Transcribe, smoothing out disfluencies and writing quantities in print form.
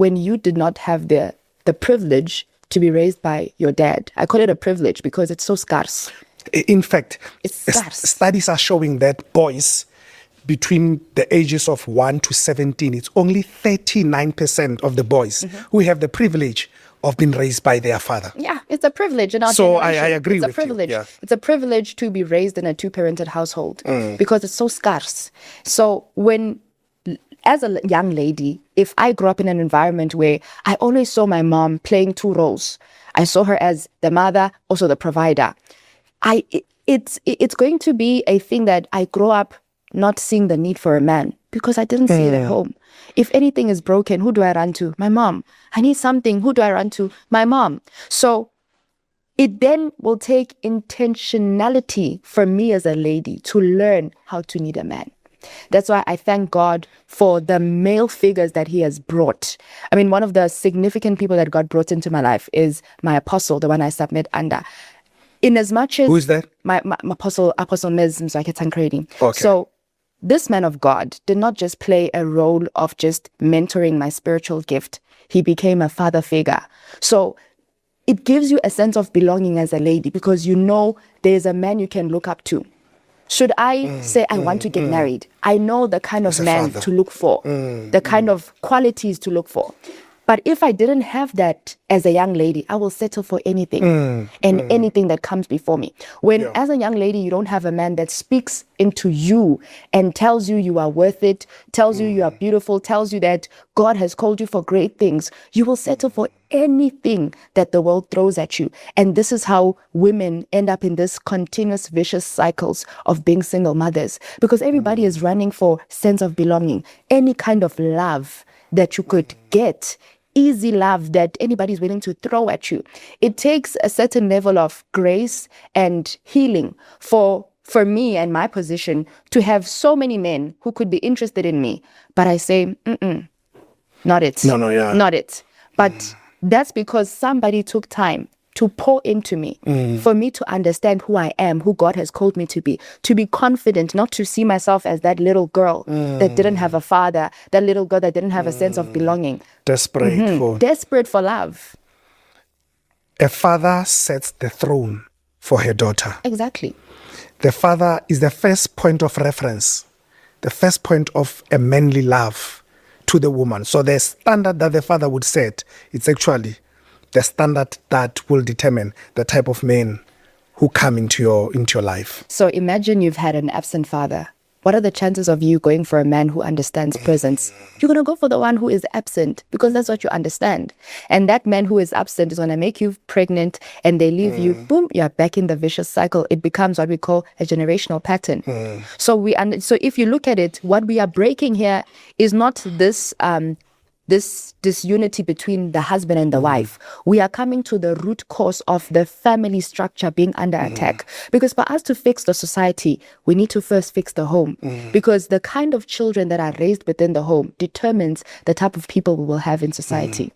when you did not have the privilege to be raised by your dad. I call it a privilege because it's so scarce. In fact, It's scarce. studies are showing that boys between the ages of 1 to 17, it's only 39% of the boys who have the privilege of being raised by their father. Yeah, it's a privilege in our So I generation. agree it's with a privilege. you. Yeah. It's a privilege to be raised in a two-parented household because it's so scarce. So as a young lady, if I grew up in an environment where I always saw my mom playing two roles, I saw her as the mother, also the provider. It's going to be a thing that I grow up not seeing the need for a man because I didn't see it at home. If anything is broken, who do I run to? My mom. I need something. Who do I run to? My mom. So it then will take intentionality for me as a lady to learn how to need a man. That's why I thank God for the male figures that he has brought. I mean, one of the significant people that God brought into my life is my apostle, the one I submit under. In as much as Who is that? My apostle Ms. Mzwakhe Tancredi. Okay. So this man of God did not just play a role of just mentoring my spiritual gift. He became a father figure. So it gives you a sense of belonging as a lady because you know there's a man you can look up to. Should I say I want to get married, I know the kind of man to look for, the kind of qualities to look for. But if I didn't have that as a young lady, I will settle for anything and anything that comes before me. When as a young lady, you don't have a man that speaks into you and tells you you are worth it, tells you you are beautiful, tells you that God has called you for great things, you will settle for anything that the world throws at you. And this is how women end up in this continuous vicious cycles of being single mothers, because everybody is running for sense of belonging, any kind of love that you could get, easy love that anybody's willing to throw at you. It takes a certain level of grace and healing for me and my position to have so many men who could be interested in me. But I say, not it. Not it. But that's because somebody took time to pour into me, for me to understand who I am, who God has called me to be confident, not to see myself as that little girl that didn't have a father, that little girl that didn't have a sense of belonging. Desperate for love. A father sets the throne for her daughter. Exactly. The father is the first point of reference, the first point of a manly love to the woman. So the standard that the father would set, it's actually the standard that will determine the type of men who come into your life. So imagine you've had an absent father. What are the chances of you going for a man who understands presence? You're going to go for the one who is absent because that's what you understand. And that man who is absent is going to make you pregnant and they leave you, boom, you're back in the vicious cycle. It becomes what we call a generational pattern. So if you look at it, what we are breaking here is not this disunity between the husband and the wife. We are coming to the root cause of the family structure being under attack. Because for us to fix the society, we need to first fix the home. Because the kind of children that are raised within the home determines the type of people we will have in society.